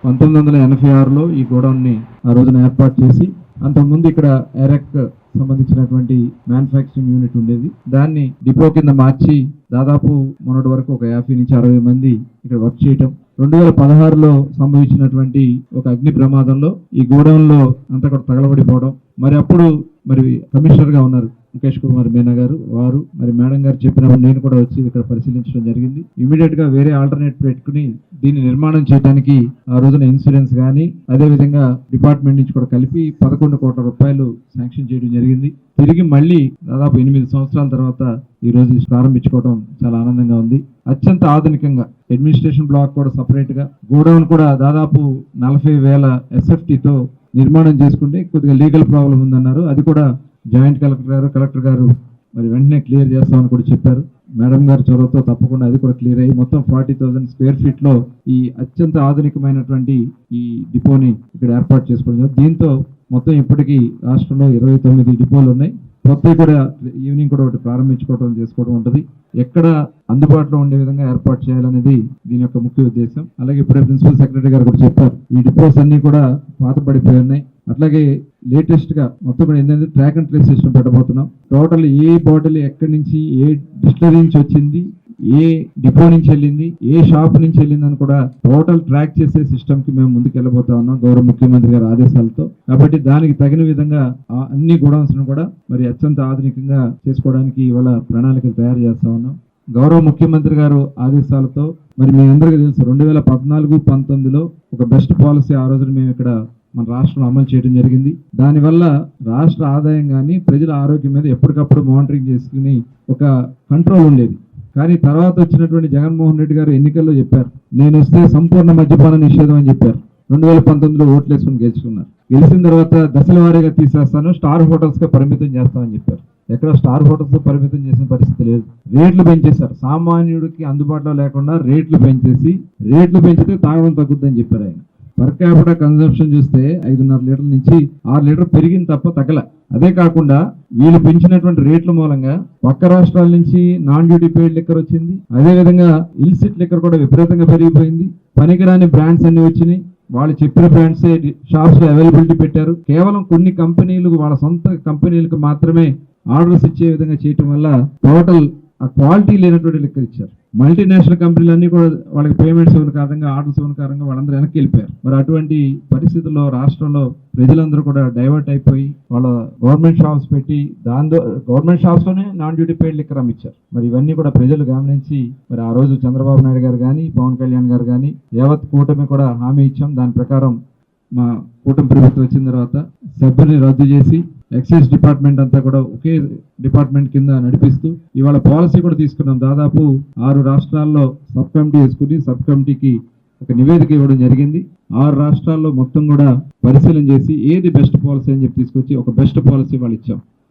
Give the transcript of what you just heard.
1986లో ఈ గోడౌన్ని ఆ రోజున ఏర్పాటు చేసి, అంతకుముందు ఇక్కడ ఎరెక్ సంబంధించినటువంటి మ్యానుఫ్యాక్చరింగ్ యూనిట్ ఉండేది. దాన్ని డిపో కింద మార్చి దాదాపు మొన్నటి వరకు ఒక 50 నుంచి 60 మంది ఇక్కడ వర్క్ చేయటం. 2016లో సంభవించినటువంటి ఒక అగ్ని ప్రమాదంలో ఈ గోడౌన్లో అంతా కూడా తగలబడిపోవడం. అప్పుడు కమిషనర్ గా ఉన్నారు ముఖేష్ కుమార్ మీనా గారు, వారు మేడం గారు చెప్పినప్పుడు నేను కూడా వచ్చి ఇక్కడ పరిశీలించడం జరిగింది. ఇమీడియట్ గా వేరే ఆల్టర్నేట్ పెట్టుకుని దీన్ని నిర్మాణం చేయడానికి ఆ రోజున ఇన్సూరెన్స్ కానీ అదే విధంగా డిపార్ట్మెంట్ నుంచి కూడా కలిపి 11 కోట్ల రూపాయలు శాంక్షన్ చేయడం జరిగింది. తిరిగి మళ్ళీ దాదాపు 8 సంవత్సరాల తర్వాత ఈ రోజు ప్రారంభించుకోవడం చాలా ఆనందంగా ఉంది. అత్యంత ఆధునికంగా అడ్మినిస్ట్రేషన్ బ్లాక్ కూడా సపరేట్ గా, గోడౌన్ కూడా దాదాపు 40,000 SFTతో నిర్మాణం చేసుకుంటే కొద్దిగా లీగల్ ప్రాబ్లం ఉందన్నారు. అది కూడా జాయింట్ కలెక్టర్ గారు వెంటనే క్లియర్ చేస్తామని కూడా చెప్పారు. మేడం గారి చొరవతో తప్పకుండా అది కూడా క్లియర్ అయ్యి మొత్తం 40,000 స్క్వేర్ ఫీట్ లో ఈ అత్యంత ఆధునికమైనటువంటి ఈ డిపోని ఇక్కడ ఏర్పాటు చేసుకోవడం. దీంతో మొత్తం ఇప్పటికీ రాష్ట్రంలో 29 డిపోలు ఉన్నాయి. కొత్తవి కూడా ఈవినింగ్ కూడా ఒకటి చేసుకోవడం ఉంటుంది. ఎక్కడ అందుబాటులో ఉండే విధంగా ఏర్పాటు చేయాలనేది దీని యొక్క ముఖ్య ఉద్దేశం. అలాగే ఇప్పుడే ప్రిన్సిపల్ సెక్రటరీ గారు కూడా చెప్పారు, ఈ డిపోస్ అన్ని కూడా పాతపడిపోయి ఉన్నాయి. అట్లాగే లేటెస్ట్ గా మొత్తం కూడా ఏంటంటే ట్రాక్ అండ్ ట్రేస్ సిస్టమ్ పెట్టబోతున్నాం. టోటల్ ఏ బాటిల్ ఎక్కడి నుంచి, ఏ డిస్టిలరీ నుంచి వచ్చింది, ఏ డిపో నుంచి వెళ్ళింది, ఏ షాప్ నుంచి వెళ్ళింది అని కూడా టోటల్ ట్రాక్ చేసే సిస్టమ్ కి మేము ముందుకు వెళ్ళబోతా ఉన్నాం గౌరవ ముఖ్యమంత్రి గారి ఆదేశాలతో. కాబట్టి దానికి తగిన విధంగా అన్ని గోడౌన్స్ కూడా అత్యంత ఆధునికంగా చేసుకోవడానికి ఇవాళ ప్రణాళికలు తయారు చేస్తా ఉన్నాం. గౌరవ ముఖ్యమంత్రి గారు ఆదేశాలతో మీ అందరికీ తెలుసు 2014-19లో ఒక బెస్ట్ పాలసీ ఆ రోజున మేము ఇక్కడ మన రాష్ట్రంలో అమలు చేయడం జరిగింది. దానివల్ల రాష్ట్ర ఆదాయం కానీ ప్రజల ఆరోగ్యం మీద ఎప్పటికప్పుడు మానిటరింగ్ చేసుకుని ఒక కంట్రోల్ ఉండేది. కానీ తర్వాత వచ్చినటువంటి జగన్మోహన్ రెడ్డి గారు ఎన్నికల్లో చెప్పారు, నేను వస్తే సంపూర్ణ మద్యపాన నిషేధం అని చెప్పారు. 2019లో ఓట్లు వేసుకుని గెలుచుకున్నారు. గెలిచిన తర్వాత దశల వారీగా తీసేస్తాను, స్టార్ హోటల్స్ గా పరిమితం చేస్తామని చెప్పారు. ఎక్కడ స్టార్ హోటల్స్ పరిమితం చేసిన పరిస్థితి లేదు. రేట్లు పెంచేశారు. సామాన్యుడికి అందుబాటులో లేకుండా రేట్లు పెంచితే తాగడం తగ్గుద్దని చెప్పారు ఆయన. పర్ క్యాపిటల్ కన్సంప్షన్ చూస్తే 5.5 లీటర్ల నుంచి 6 లీటర్ పెరిగింది తప్ప తగ్గల. అదే కాకుండా వీళ్ళు పెంచినటువంటి రేట్ల మూలంగా పక్క రాష్ట్రాల నుంచి నాన్ డ్యూటీ పెయిడ్ లిక్కర్ వచ్చింది. అదే విధంగా ఇల్సిట్ లిక్కర్ కూడా విపరీతంగా పెరిగిపోయింది. పనికిరాని బ్రాండ్స్ అన్ని వచ్చినాయి. వాళ్ళు చెప్పిన బ్రాండ్సే షాప్స్ లో అవైలబిలిటీ పెట్టారు. కేవలం కొన్ని కంపెనీలు వాళ్ళ సొంత కంపెనీలకు మాత్రమే ఆర్డర్స్ ఇచ్చే విధంగా చేయటం వల్ల టోటల్ ఆ క్వాలిటీ లేనటువంటి లిక్కర్ ఇచ్చారు. మల్టీనేషనల్ కంపెనీలన్నీ కూడా వాళ్ళకి పేమెంట్స్ ఇవ్వని కారణంగా, ఆర్డర్స్ ఇవ్వని కారణంగా వాళ్ళందరూ వెనక్కి వెళ్ళిపోయారు. అటువంటి పరిస్థితుల్లో రాష్ట్రంలో ప్రజలందరూ కూడా డైవర్ట్ అయిపోయి వాళ్ళ గవర్నమెంట్ షాప్స్ పెట్టి గవర్నమెంట్ షాప్స్ లోనే నాన్ డ్యూటీ పెయిడ్ లిక్కర్ అమ్మిచ్చారు. ఇవన్నీ కూడా ప్రజలు గమనించి ఆ రోజు చంద్రబాబు నాయుడు గారు కానీ పవన్ కళ్యాణ్ గారు కానీ యావత్ కూటమి కూడా హామీ ఇచ్చాం. దాని ప్రకారం మా కూటమి ప్రభుత్వం వచ్చిన తర్వాత సభ్యుల్ని రద్దు చేసి ఎక్సైజ్ డిపార్ట్మెంట్ అంతా కూడా ఒకే డిపార్ట్మెంట్ కింద నడిపిస్తూ ఇవాళ పాలసీ కూడా తీసుకున్నాం. దాదాపు 6 రాష్ట్రాల్లో సబ్ కమిటీ వేసుకుని సబ్ కమిటీకి ఒక నివేదిక ఇవ్వడం జరిగింది. 6 రాష్ట్రాల్లో మొత్తం కూడా పరిశీలన చేసి ఏది బెస్ట్ పాలసీ అని చెప్పి తీసుకొచ్చి ఒక బెస్ట్ పాలసీ వాళ్ళు ఇచ్చాం.